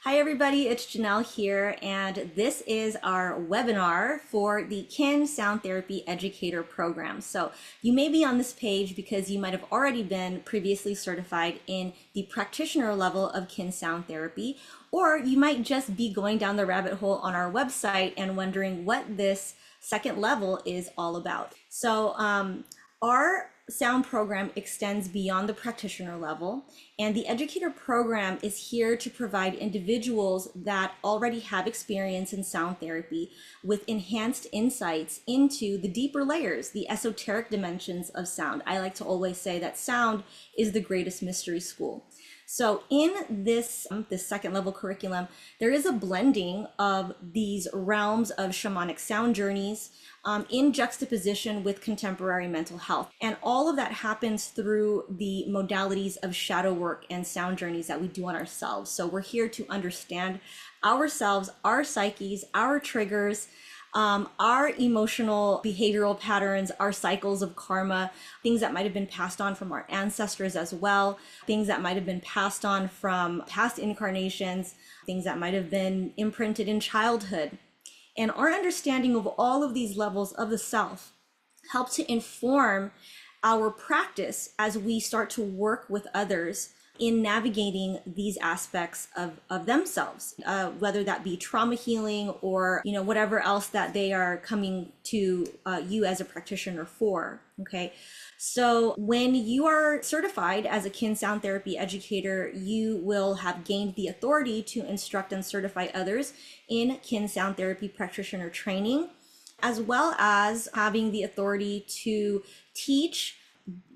Hi everybody, it's Janelle here, and this is our webinar for the KIN Sound Therapy Educator program. So you may be on this page because you might have already been previously certified in the practitioner level of KIN Sound Therapy, or you might just be going down the rabbit hole on our website and wondering what this second level is all about. So our sound program extends beyond the practitioner level, and the educator program is here to provide individuals that already have experience in sound therapy with enhanced insights into the deeper layers, the esoteric dimensions of sound. I like to always say that sound is the greatest mystery school. So in this second level curriculum, there is a blending of these realms of shamanic sound journeys in juxtaposition with contemporary mental health. And all of that happens through the modalities of shadow work and sound journeys that we do on ourselves. So we're here to understand ourselves, our psyches, our triggers, our emotional behavioral patterns, our cycles of karma, things that might have been passed on from our ancestors as well, things that might have been passed on from past incarnations, things that might have been imprinted in childhood. And our understanding of all of these levels of the self help to inform our practice as we start to work with others in navigating these aspects of themselves, whether that be trauma healing or whatever else that they are coming to you as a practitioner for. Okay, so when you are certified as a KIN Sound Therapy educator, you will have gained the authority to instruct and certify others in KIN Sound Therapy practitioner training, as well as having the authority to teach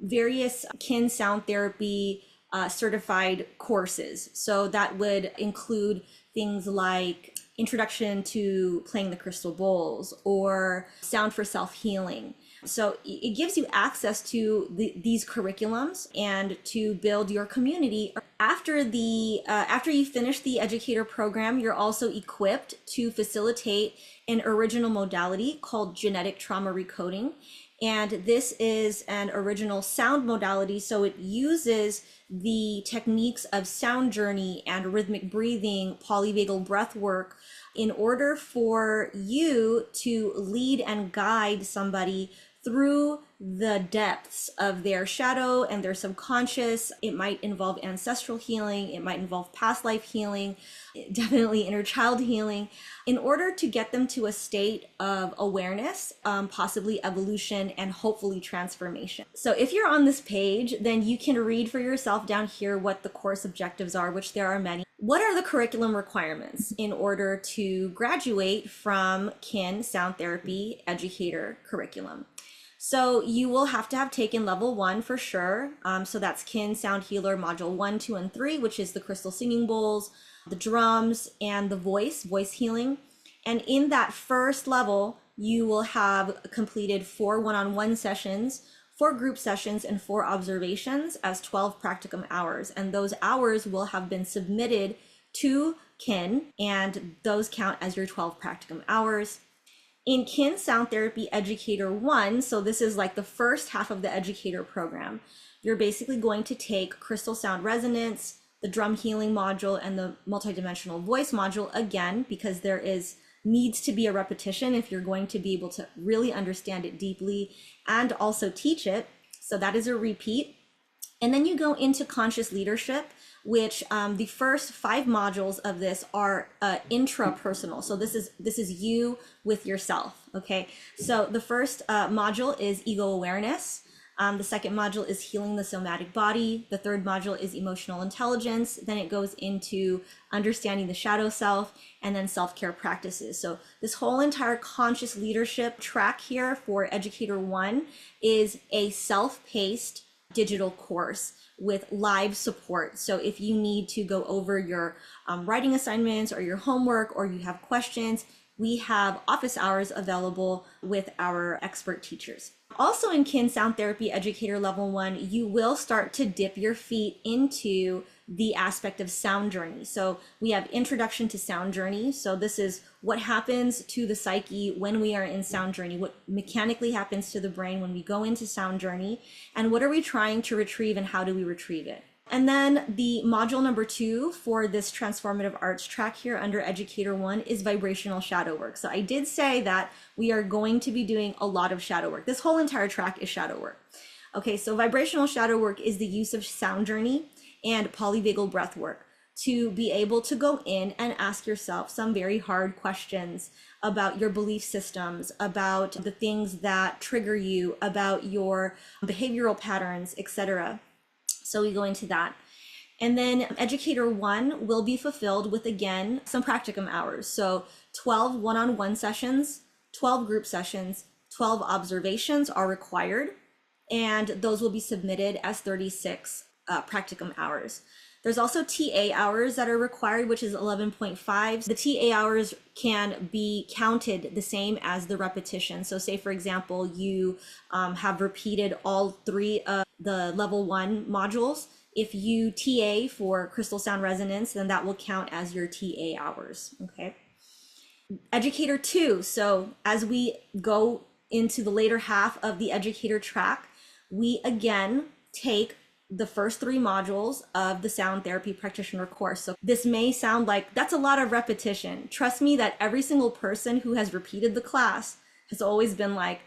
various KIN Sound Therapy certified courses. So that would include things like introduction to playing the crystal bowls or sound for self-healing. So it gives you access to these curriculums and to build your community. After you finish the educator program, you're also equipped to facilitate an original modality called genetic trauma recoding. And this is an original sound modality, so it uses the techniques of sound journey and rhythmic breathing, polyvagal breath work, in order for you to lead and guide somebody through the depths of their shadow and their subconscious. It might involve ancestral healing, it might involve past life healing, definitely inner child healing, in order to get them to a state of awareness, possibly evolution, and hopefully transformation. So if you're on this page, then you can read for yourself down here what the course objectives are, which there are many. What are the curriculum requirements in order to graduate from KIN Sound Therapy Educator curriculum? So you will have to have taken level 1 for sure. So that's KIN Sound Healer module 1, 2, and 3, which is the crystal singing bowls, the drums, and the voice healing. And in that first level, you will have completed 4 one-on-one sessions, 4 group sessions, and 4 observations as 12 practicum hours. And those hours will have been submitted to KIN, and those count as your 12 practicum hours. In KIN Sound Therapy Educator 1, so this is like the first half of the educator program, you're basically going to take crystal sound resonance, the drum healing module, and the multidimensional voice module again, because there needs to be a repetition if you're going to be able to really understand it deeply and also teach it. So that is a repeat. And then you go into conscious leadership, which the first 5 modules of this are intrapersonal. So this is you with yourself. Okay. So the first module is ego awareness. The second module is healing the somatic body. The third module is emotional intelligence. Then it goes into understanding the shadow self, and then self-care practices. So this whole entire conscious leadership track here for Educator 1 is a self-paced digital course with live support. So if you need to go over your writing assignments or your homework, or you have questions, we have office hours available with our expert teachers. Also in KIN Sound Therapy Educator Level 1, you will start to dip your feet into the aspect of sound journey. So we have introduction to sound journey. So this is what happens to the psyche when we are in sound journey, what mechanically happens to the brain when we go into sound journey, and what are we trying to retrieve and how do we retrieve it. And then the module number 2 for this transformative arts track here under Educator 1 is vibrational shadow work. So I did say that we are going to be doing a lot of shadow work. This whole entire track is shadow work. Okay, so vibrational shadow work is the use of sound journey and polyvagal breath work to be able to go in and ask yourself some very hard questions about your belief systems, about the things that trigger you, about your behavioral patterns, etc. So we go into that. And then Educator 1 will be fulfilled with, again, some practicum hours. So 12 one-on-one sessions, 12 group sessions, 12 observations are required, and those will be submitted as 36 practicum hours. There's also TA hours that are required, which is 11.5. The TA hours can be counted the same as the repetition. So say, for example, you have repeated all 3 of the level 1 modules. If you TA for crystal sound resonance, then that will count as your TA hours, okay? Educator 2, so as we go into the later half of the Educator track, we again take the first 3 modules of the sound therapy practitioner course. So this may sound like that's a lot of repetition. Trust me that every single person who has repeated the class has always been like,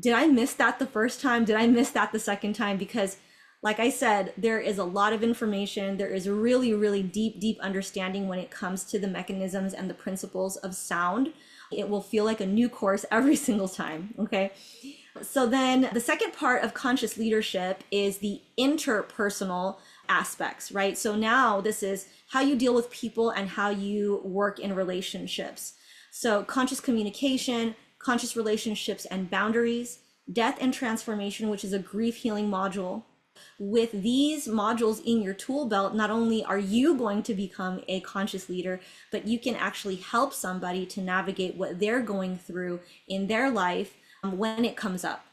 did I miss that the first time? Did I miss that the second time? Because like I said, there is a lot of information. There is really, really deep understanding when it comes to the mechanisms and the principles of sound. It will feel like a new course every single time, okay? So then the second part of conscious leadership is the interpersonal aspects, right? So now this is how you deal with people and how you work in relationships. So conscious communication, conscious relationships and boundaries, death and transformation, which is a grief healing module. With these modules in your tool belt, not only are you going to become a conscious leader, but you can actually help somebody to navigate what they're going through in their life when it comes up.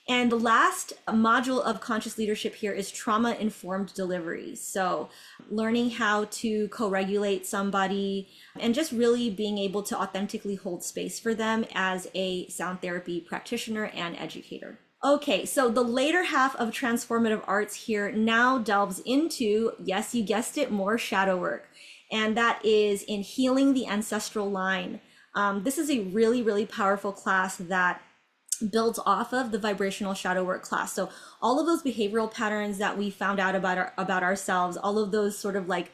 And the last module of conscious leadership here is trauma-informed delivery. So learning how to co-regulate somebody and just really being able to authentically hold space for them as a sound therapy practitioner and educator. Okay, so the later half of transformative arts here now delves into, yes, you guessed it, more shadow work. And that is in healing the ancestral line. This is a really, really powerful class that builds off of the vibrational shadow work class. So all of those behavioral patterns that we found out about ourselves, all of those sort of like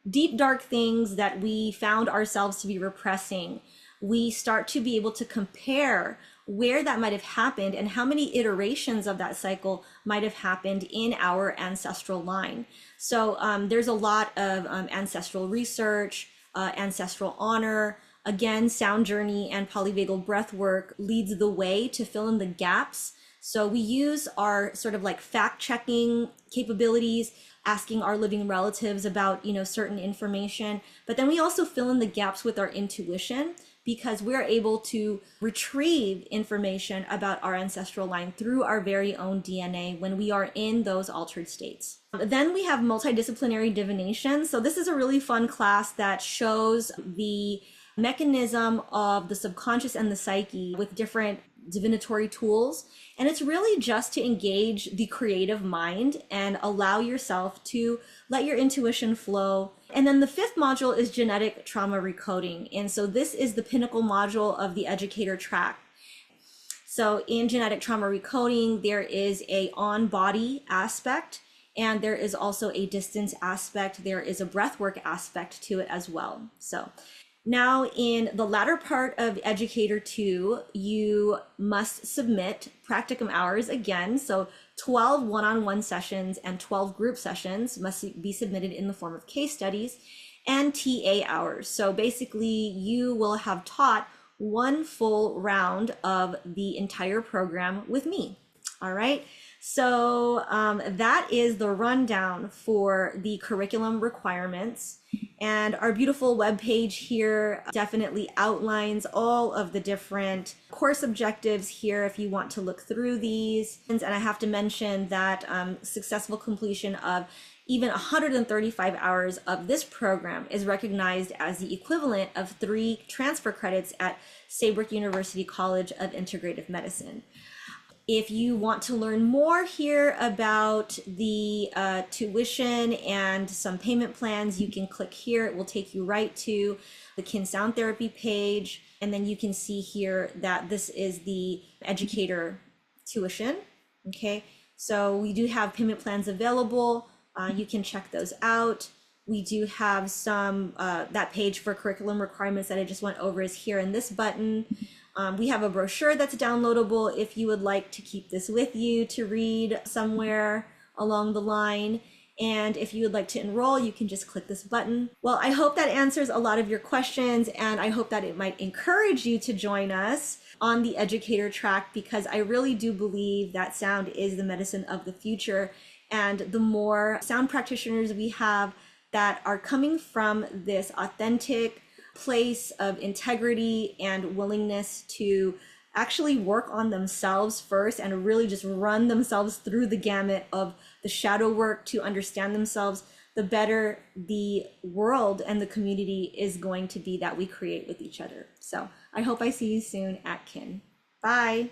deep, dark things that we found ourselves to be repressing, we start to be able to compare where that might have happened and how many iterations of that cycle might have happened in our ancestral line. So there's a lot of ancestral research, ancestral honor. Again, sound journey and polyvagal breath work leads the way to fill in the gaps. So we use our sort of like fact-checking capabilities, asking our living relatives about, certain information, but then we also fill in the gaps with our intuition, because we're able to retrieve information about our ancestral line through our very own DNA when we are in those altered states. Then we have multidisciplinary divination. So this is a really fun class that shows the mechanism of the subconscious and the psyche with different divinatory tools. And it's really just to engage the creative mind and allow yourself to let your intuition flow. And then the 5th module is genetic trauma recoding. And so this is the pinnacle module of the educator track. So in genetic trauma recoding, there is a on-body aspect, and there is also a distance aspect. There is a breathwork aspect to it as well. So now in the latter part of Educator 2, you must submit practicum hours again. So 12 one-on-one sessions and 12 group sessions must be submitted in the form of case studies, and TA hours. So basically you will have taught one full round of the entire program with me. All right. So that is the rundown for the curriculum requirements. And our beautiful webpage here definitely outlines all of the different course objectives here if you want to look through these. And I have to mention that successful completion of even 135 hours of this program is recognized as the equivalent of 3 transfer credits at Saybrook University College of Integrative Medicine. If you want to learn more here about the tuition and some payment plans, you can click here. It will take you right to the Kin Sound Therapy page. And then you can see here that this is the educator tuition. Okay, so we do have payment plans available. You can check those out. We do have some, that page for curriculum requirements that I just went over is here in this button. We have a brochure that's downloadable if you would like to keep this with you to read somewhere along the line. And if you would like to enroll, you can just click this button. Well, I hope that answers a lot of your questions, and I hope that it might encourage you to join us on the educator track, because I really do believe that sound is the medicine of the future. And the more sound practitioners we have that are coming from this authentic place of integrity and willingness to actually work on themselves first and really just run themselves through the gamut of the shadow work to understand themselves, the better the world and the community is going to be that we create with each other. So I hope I see you soon at KIN. Bye.